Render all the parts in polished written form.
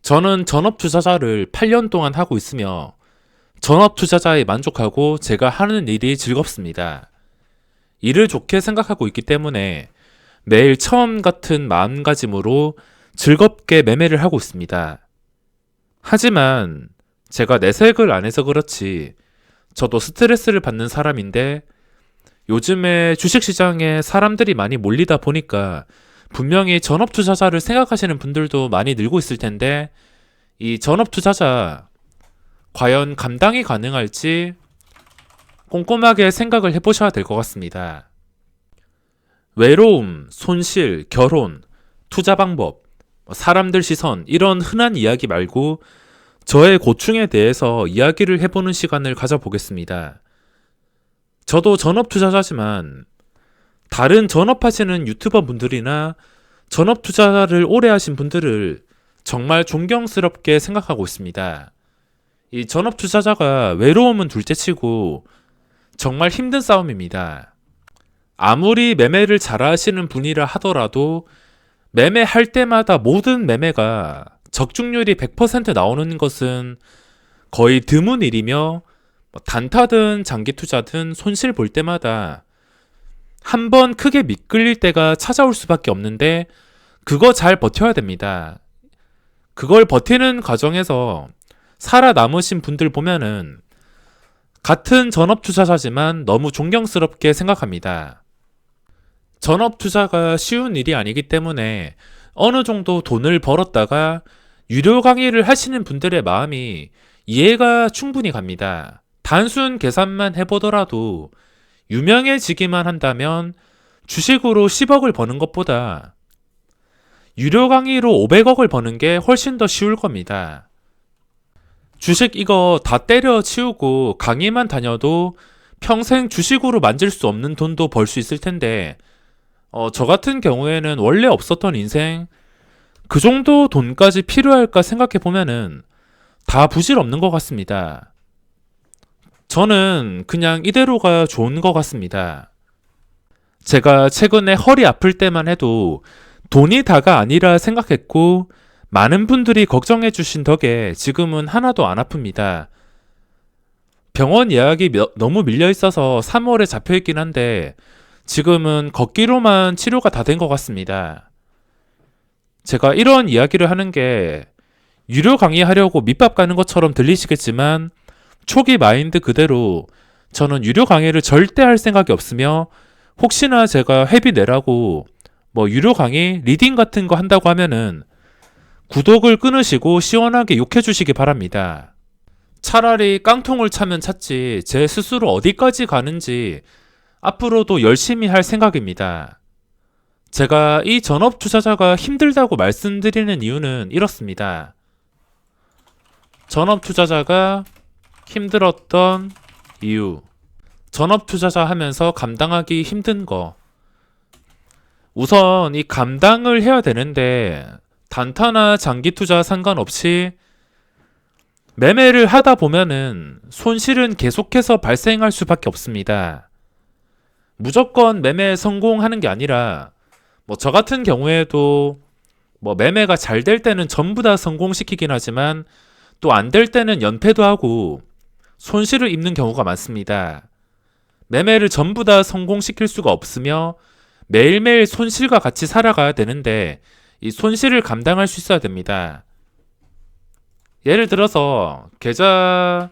저는 전업 투자자를 8년 동안 하고 있으며 전업 투자자에 만족하고 제가 하는 일이 즐겁습니다. 일을 좋게 생각하고 있기 때문에 매일 처음 같은 마음가짐으로 즐겁게 매매를 하고 있습니다. 하지만 제가 내색을 안 해서 그렇지 저도 스트레스를 받는 사람인데 요즘에 주식시장에 사람들이 많이 몰리다 보니까 분명히 전업 투자자를 생각하시는 분들도 많이 늘고 있을 텐데 이 전업 투자자 과연 감당이 가능할지 꼼꼼하게 생각을 해보셔야 될 것 같습니다. 외로움, 손실, 결혼, 투자 방법, 사람들 시선 이런 흔한 이야기 말고 저의 고충에 대해서 이야기를 해보는 시간을 가져보겠습니다. 저도 전업 투자자지만 다른 전업하시는 유튜버 분들이나 전업 투자를 오래 하신 분들을 정말 존경스럽게 생각하고 있습니다. 이 전업 투자자가 외로움은 둘째치고 정말 힘든 싸움입니다. 아무리 매매를 잘하시는 분이라 하더라도 매매할 때마다 모든 매매가 적중률이 100% 나오는 것은 거의 드문 일이며 단타든 장기 투자든 손실 볼 때마다 한 번 크게 미끌릴 때가 찾아올 수밖에 없는데 그거 잘 버텨야 됩니다. 그걸 버티는 과정에서 살아남으신 분들 보면은 같은 전업 투자자지만 너무 존경스럽게 생각합니다. 전업 투자가 쉬운 일이 아니기 때문에 어느 정도 돈을 벌었다가 유료 강의를 하시는 분들의 마음이 이해가 충분히 갑니다. 단순 계산만 해보더라도 유명해지기만 한다면 주식으로 10억을 버는 것보다 유료 강의로 500억을 버는 게 훨씬 더 쉬울 겁니다. 주식 이거 다 때려치우고 강의만 다녀도 평생 주식으로 만질 수 없는 돈도 벌 수 있을 텐데 저 같은 경우에는 원래 없었던 인생 그 정도 돈까지 필요할까 생각해 보면은 다 부질없는 것 같습니다. 저는 그냥 이대로가 좋은 것 같습니다. 제가 최근에 허리 아플 때만 해도 돈이 다가 아니라 생각했고 많은 분들이 걱정해 주신 덕에 지금은 하나도 안 아픕니다. 병원 예약이 너무 밀려 있어서 3월에 잡혀 있긴 한데 지금은 걷기로만 치료가 다 된 것 같습니다. 제가 이런 이야기를 하는 게 유료 강의하려고 밑밥 가는 것처럼 들리시겠지만 초기 마인드 그대로 저는 유료 강의를 절대 할 생각이 없으며 혹시나 제가 회비 내라고 유료 강의, 리딩 같은 거 한다고 하면은 구독을 끊으시고 시원하게 욕해 주시기 바랍니다. 차라리 깡통을 차면 찼지 제 스스로 어디까지 가는지 앞으로도 열심히 할 생각입니다. 제가 이 전업 투자자가 힘들다고 말씀드리는 이유는 이렇습니다. 전업 투자자가 힘들었던 이유. 전업 투자자 하면서 감당하기 힘든 거. 우선 이 감당을 해야 되는데 단타나 장기 투자 상관없이 매매를 하다 보면은 손실은 계속해서 발생할 수밖에 없습니다. 무조건 매매에 성공하는 게 아니라 저 같은 경우에도 매매가 잘 될 때는 전부 다 성공시키긴 하지만 또 안 될 때는 연패도 하고 손실을 입는 경우가 많습니다. 매매를 전부 다 성공시킬 수가 없으며 매일매일 손실과 같이 살아가야 되는데 이 손실을 감당할 수 있어야 됩니다. 예를 들어서 계좌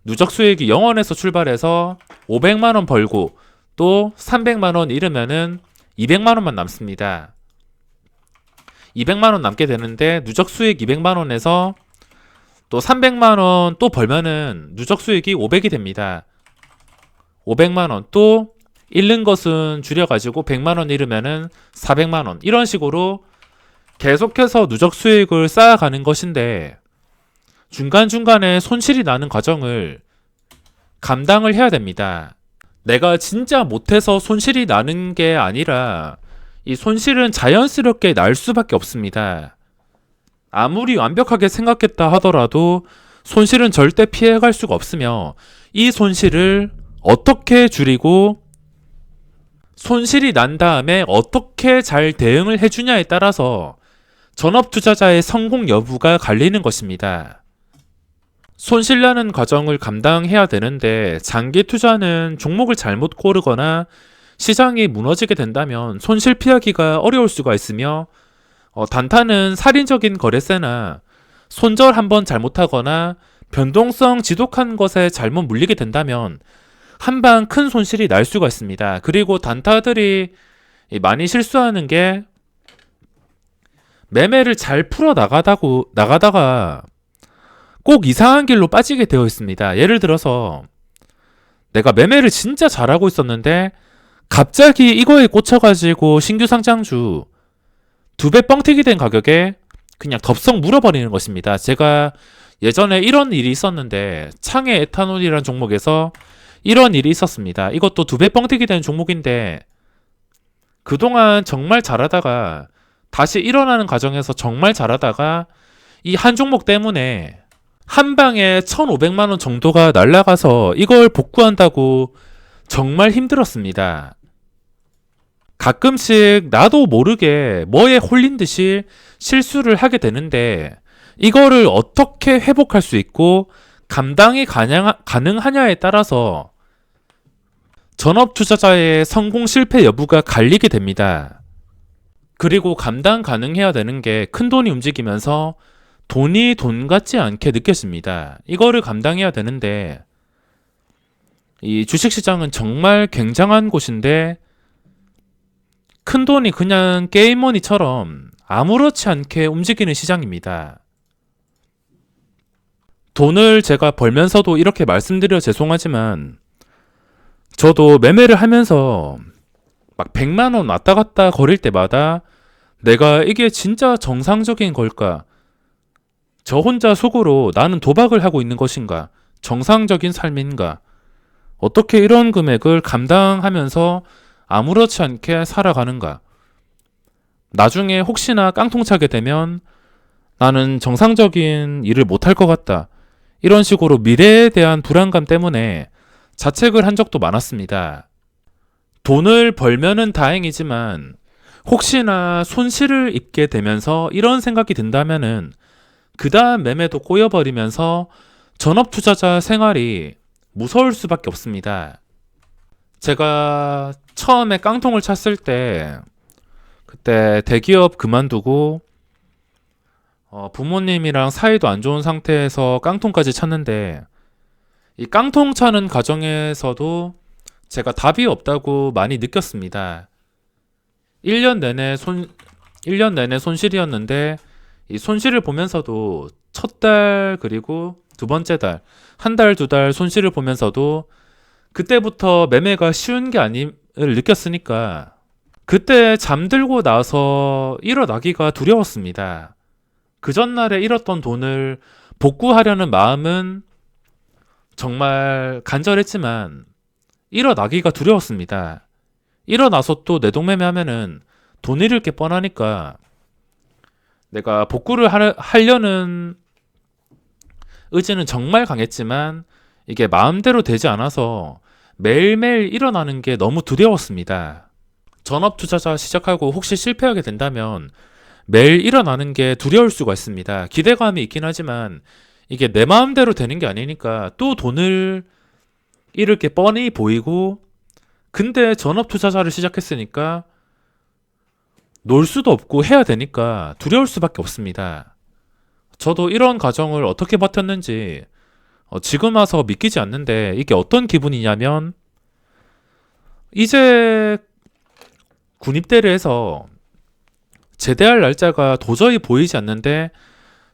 누적 수익이 0원에서 출발해서 500만원 벌고 또 300만원 잃으면은 200만원만 남습니다. 200만원 남게 되는데 누적 수익 200만원에서 또 300만원 또 벌면은 누적 수익이 500이 됩니다. 500만원 또 잃는 것은 줄여가지고 100만원 잃으면은 400만원 이런 식으로 계속해서 누적 수익을 쌓아가는 것인데 중간중간에 손실이 나는 과정을 감당을 해야 됩니다. 내가 진짜 못해서 손실이 나는 게 아니라 이 손실은 자연스럽게 날 수밖에 없습니다. 아무리 완벽하게 생각했다 하더라도 손실은 절대 피해갈 수가 없으며 이 손실을 어떻게 줄이고 손실이 난 다음에 어떻게 잘 대응을 해주냐에 따라서 전업 투자자의 성공 여부가 갈리는 것입니다. 손실나는 과정을 감당해야 되는데 장기 투자는 종목을 잘못 고르거나 시장이 무너지게 된다면 손실 피하기가 어려울 수가 있으며 단타는 살인적인 거래세나 손절 한번 잘못하거나 변동성 지독한 것에 잘못 물리게 된다면 한방 큰 손실이 날 수가 있습니다. 그리고 단타들이 많이 실수하는 게 매매를 잘 풀어 나가다가 꼭 이상한 길로 빠지게 되어 있습니다. 예를 들어서 내가 매매를 진짜 잘하고 있었는데 갑자기 이거에 꽂혀가지고 신규 상장주 2배 뻥튀기 된 가격에 그냥 덥석 물어버리는 것입니다. 제가 예전에 이런 일이 있었는데 창의 에탄올이라는 종목에서 이런 일이 있었습니다. 이것도 2배 뻥튀기 된 종목인데 그동안 정말 잘하다가 다시 일어나는 과정에서 정말 잘하다가 이 한 종목 때문에 한 방에 1,500만 원 정도가 날라가서 이걸 복구한다고 정말 힘들었습니다. 가끔씩 나도 모르게 뭐에 홀린 듯이 실수를 하게 되는데 이거를 어떻게 회복할 수 있고 감당이 가능하냐에 따라서 전업 투자자의 성공 실패 여부가 갈리게 됩니다. 그리고 감당 가능해야 되는 게 큰돈이 움직이면서 돈이 돈 같지 않게 느껴집니다. 이거를 감당해야 되는데 이 주식시장은 정말 굉장한 곳인데 큰돈이 그냥 게임머니처럼 아무렇지 않게 움직이는 시장입니다. 돈을 제가 벌면서도 이렇게 말씀드려 죄송하지만 저도 매매를 하면서 막 100만 원 왔다 갔다 거릴 때마다 내가 이게 진짜 정상적인 걸까? 저 혼자 속으로 나는 도박을 하고 있는 것인가? 정상적인 삶인가? 어떻게 이런 금액을 감당하면서 아무렇지 않게 살아가는가? 나중에 혹시나 깡통 차게 되면 나는 정상적인 일을 못할 것 같다. 이런 식으로 미래에 대한 불안감 때문에 자책을 한 적도 많았습니다. 돈을 벌면은 다행이지만 혹시나 손실을 입게 되면서 이런 생각이 든다면은 그 다음 매매도 꼬여버리면서 전업 투자자 생활이 무서울 수밖에 없습니다. 제가 처음에 깡통을 찼을 때 그때 대기업 그만두고 부모님이랑 사이도 안 좋은 상태에서 깡통까지 찼는데 이 깡통 차는 과정에서도 제가 답이 없다고 많이 느꼈습니다. 1년 내내 손실이었는데 이 손실을 보면서도 첫 달 그리고 두 번째 달, 한 달, 두 달 손실을 보면서도 그때부터 매매가 쉬운 게 아님을 느꼈으니까 그때 잠들고 나서 일어나기가 두려웠습니다. 그 전날에 잃었던 돈을 복구하려는 마음은 정말 간절했지만 일어나기가 두려웠습니다. 일어나서 또 내동매매 하면은 돈 잃을 게 뻔하니까 내가 복구를 하려는 의지는 정말 강했지만 이게 마음대로 되지 않아서 매일매일 일어나는 게 너무 두려웠습니다. 전업 투자자 시작하고 혹시 실패하게 된다면 매일 일어나는 게 두려울 수가 있습니다. 기대감이 있긴 하지만 이게 내 마음대로 되는 게 아니니까 또 돈을 잃을 게 뻔히 보이고 근데 전업 투자자를 시작했으니까 놀 수도 없고 해야 되니까 두려울 수밖에 없습니다. 저도 이런 과정을 어떻게 버텼는지 지금 와서 믿기지 않는데 이게 어떤 기분이냐면 이제 군입대를 해서 제대할 날짜가 도저히 보이지 않는데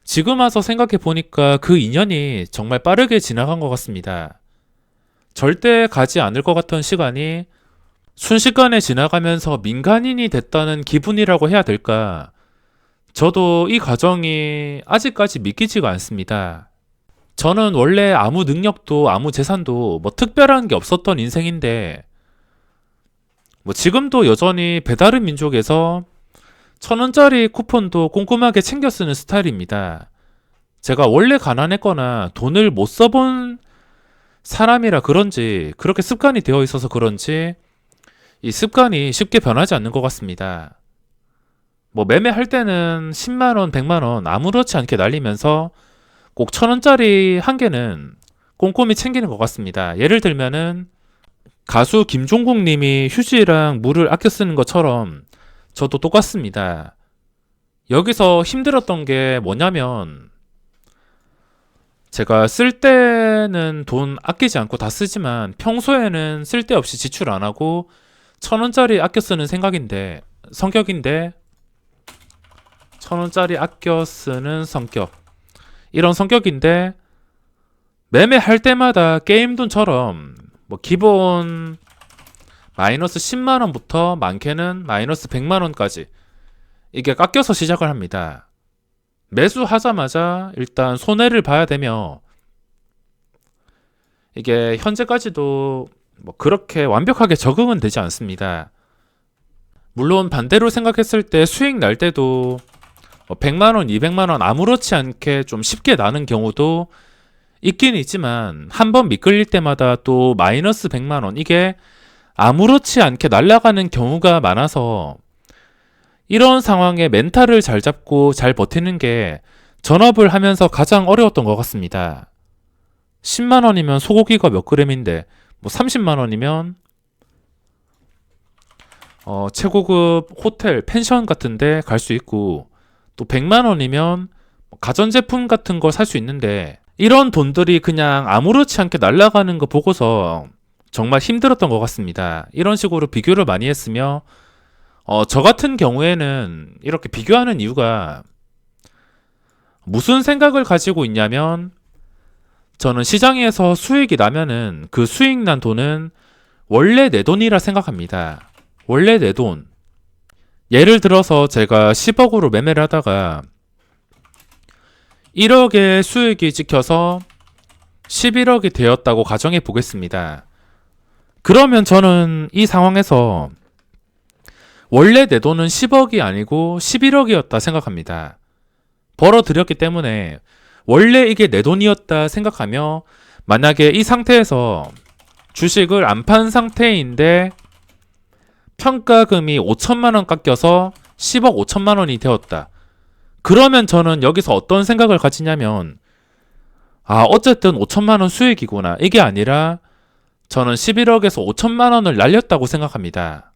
지금 와서 생각해 보니까 그 2년이 정말 빠르게 지나간 것 같습니다. 절대 가지 않을 것 같던 시간이 순식간에 지나가면서 민간인이 됐다는 기분이라고 해야 될까? 저도 이 과정이 아직까지 믿기지가 않습니다. 저는 원래 아무 능력도 아무 재산도 뭐 특별한 게 없었던 인생인데 뭐 지금도 여전히 배다른 민족에서 1,000원짜리 쿠폰도 꼼꼼하게 챙겨 쓰는 스타일입니다. 제가 원래 가난했거나 돈을 못 써본 사람이라 그런지 그렇게 습관이 되어 있어서 그런지 이 습관이 쉽게 변하지 않는 것 같습니다. 뭐 매매할 때는 10만원, 100만원 아무렇지 않게 날리면서 꼭 1000원짜리 한 개는 꼼꼼히 챙기는 것 같습니다. 예를 들면은 가수 김종국 님이 휴지랑 물을 아껴 쓰는 것처럼 저도 똑같습니다. 여기서 힘들었던 게 뭐냐면 제가 쓸 때는 돈 아끼지 않고 다 쓰지만 평소에는 쓸데없이 지출 안 하고 1000원짜리 아껴 쓰는 성격인데 1000원짜리 아껴 쓰는 성격. 이런 성격인데 매매할 때마다 게임 돈처럼 뭐 기본 마이너스 10만원부터 많게는 마이너스 100만원까지 이게 깎여서 시작을 합니다. 매수하자마자 일단 손해를 봐야 되며 이게 현재까지도 뭐 그렇게 완벽하게 적응은 되지 않습니다. 물론 반대로 생각했을 때 수익 날 때도 100만원, 200만원 아무렇지 않게 좀 쉽게 나는 경우도 있긴 있지만 한 번 미끌릴 때마다 또 마이너스 100만원 이게 아무렇지 않게 날아가는 경우가 많아서 이런 상황에 멘탈을 잘 잡고 잘 버티는 게 전업을 하면서 가장 어려웠던 것 같습니다. 10만원이면 소고기가 몇 그램인데 뭐 30만원이면 최고급 호텔, 펜션 같은데 갈 수 있고 또 100만원이면 가전제품 같은 걸 살 수 있는데 이런 돈들이 그냥 아무렇지 않게 날아가는 거 보고서 정말 힘들었던 것 같습니다. 이런 식으로 비교를 많이 했으며 저 같은 경우에는 이렇게 비교하는 이유가 무슨 생각을 가지고 있냐면 저는 시장에서 수익이 나면은 그 수익 난 돈은 원래 내 돈이라 생각합니다. 원래 내 돈. 예를 들어서 제가 10억으로 매매를 하다가 1억의 수익이 찍혀서 11억이 되었다고 가정해 보겠습니다. 그러면 저는 이 상황에서 원래 내 돈은 10억이 아니고 11억이었다 생각합니다. 벌어들였기 때문에 원래 이게 내 돈이었다 생각하며 만약에 이 상태에서 주식을 안 판 상태인데 평가금이 5천만원 깎여서 10억 5천만원이 되었다. 그러면 저는 여기서 어떤 생각을 가지냐면 어쨌든 5천만원 수익이구나. 이게 아니라 저는 11억에서 5천만원을 날렸다고 생각합니다.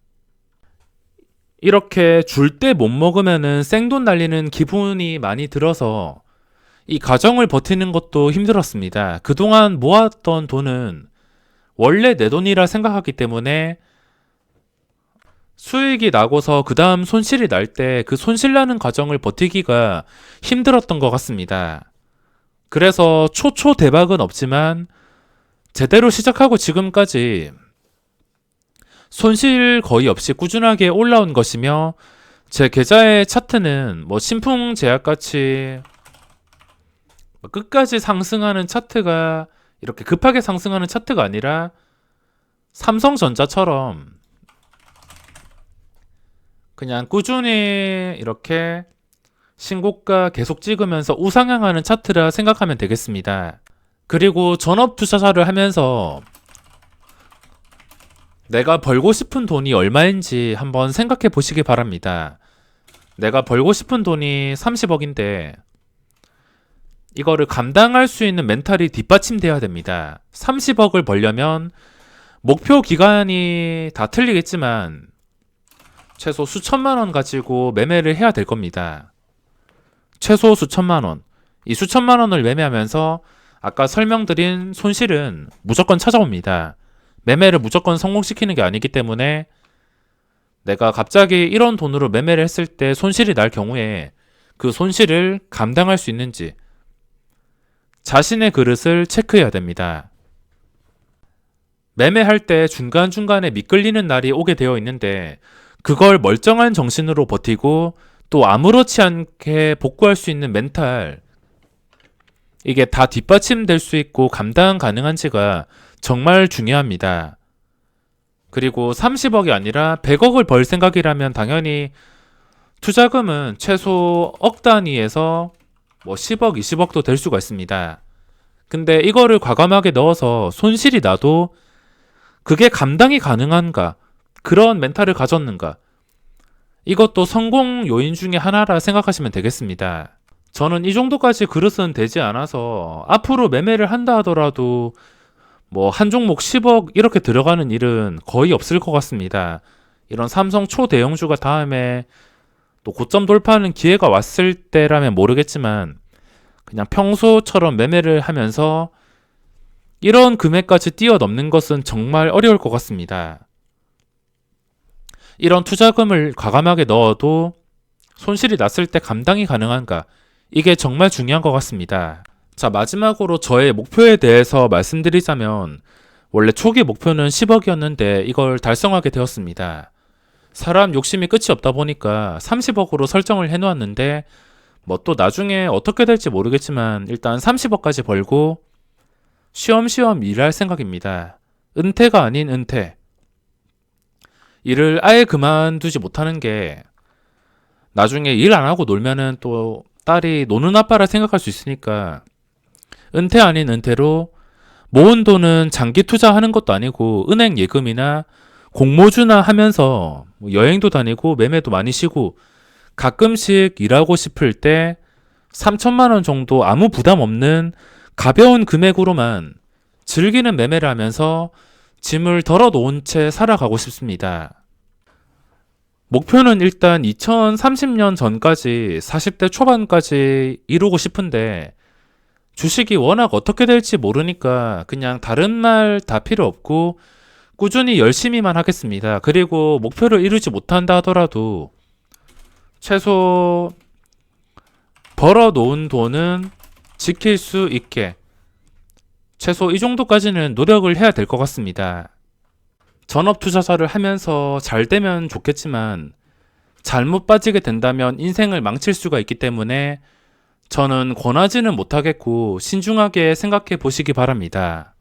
이렇게 줄 때 못 먹으면은 생돈 날리는 기분이 많이 들어서 이 가정을 버티는 것도 힘들었습니다. 그동안 모았던 돈은 원래 내 돈이라 생각하기 때문에 수익이 나고서 그 다음 손실이 날 때 그 손실 나는 과정을 버티기가 힘들었던 것 같습니다. 그래서 초초 대박은 없지만 제대로 시작하고 지금까지 손실 거의 없이 꾸준하게 올라온 것이며 제 계좌의 차트는 뭐 신풍 제약같이 끝까지 상승하는 차트가 이렇게 급하게 상승하는 차트가 아니라 삼성전자처럼 그냥 꾸준히 이렇게 신고가 계속 찍으면서 우상향하는 차트라 생각하면 되겠습니다. 그리고 전업 투자자를 하면서 내가 벌고 싶은 돈이 얼마인지 한번 생각해 보시기 바랍니다. 내가 벌고 싶은 돈이 30억인데 이거를 감당할 수 있는 멘탈이 뒷받침돼야 됩니다. 30억을 벌려면 목표 기간이 다 틀리겠지만 최소 수천만 원 가지고 매매를 해야 될 겁니다. 최소 수천만 원. 이 수천만 원을 매매하면서 아까 설명드린 손실은 무조건 찾아옵니다. 매매를 무조건 성공시키는 게 아니기 때문에 내가 갑자기 이런 돈으로 매매를 했을 때 손실이 날 경우에 그 손실을 감당할 수 있는지 자신의 그릇을 체크해야 됩니다. 매매할 때 중간중간에 미끌리는 날이 오게 되어 있는데 그걸 멀쩡한 정신으로 버티고 또 아무렇지 않게 복구할 수 있는 멘탈, 이게 다 뒷받침될 수 있고 감당 가능한지가 정말 중요합니다. 그리고 30억이 아니라 100억을 벌 생각이라면 당연히 투자금은 최소 억 단위에서 뭐 10억, 20억도 될 수가 있습니다. 근데 이거를 과감하게 넣어서 손실이 나도 그게 감당이 가능한가? 그런 멘탈을 가졌는가? 이것도 성공 요인 중에 하나라 생각하시면 되겠습니다. 저는 이 정도까지 그릇은 되지 않아서 앞으로 매매를 한다 하더라도 뭐 한 종목 10억 이렇게 들어가는 일은 거의 없을 것 같습니다. 이런 삼성 초대형주가 다음에 또 고점 돌파하는 기회가 왔을 때라면 모르겠지만 그냥 평소처럼 매매를 하면서 이런 금액까지 뛰어넘는 것은 정말 어려울 것 같습니다. 이런 투자금을 과감하게 넣어도 손실이 났을 때 감당이 가능한가? 이게 정말 중요한 것 같습니다. 자, 마지막으로 저의 목표에 대해서 말씀드리자면 원래 초기 목표는 10억이었는데 이걸 달성하게 되었습니다. 사람 욕심이 끝이 없다 보니까 30억으로 설정을 해놓았는데 뭐 또 나중에 어떻게 될지 모르겠지만 일단 30억까지 벌고 쉬엄쉬엄 일할 생각입니다. 은퇴가 아닌 은퇴. 일을 아예 그만두지 못하는 게 나중에 일 안 하고 놀면은 또 딸이 노는 아빠라 생각할 수 있으니까 은퇴 아닌 은퇴로 모은 돈은 장기 투자하는 것도 아니고 은행 예금이나 공모주나 하면서 여행도 다니고 매매도 많이 쉬고 가끔씩 일하고 싶을 때 3천만 원 정도 아무 부담 없는 가벼운 금액으로만 즐기는 매매를 하면서 짐을 덜어 놓은 채 살아가고 싶습니다. 목표는 일단 2030년 전까지 40대 초반까지 이루고 싶은데 주식이 워낙 어떻게 될지 모르니까 그냥 다른 말 다 필요 없고 꾸준히 열심히만 하겠습니다. 그리고 목표를 이루지 못한다 하더라도 최소 벌어 놓은 돈은 지킬 수 있게 최소 이 정도까지는 노력을 해야 될 것 같습니다. 전업 투자자를 하면서 잘 되면 좋겠지만 잘못 빠지게 된다면 인생을 망칠 수가 있기 때문에 저는 권하지는 못하겠고 신중하게 생각해 보시기 바랍니다.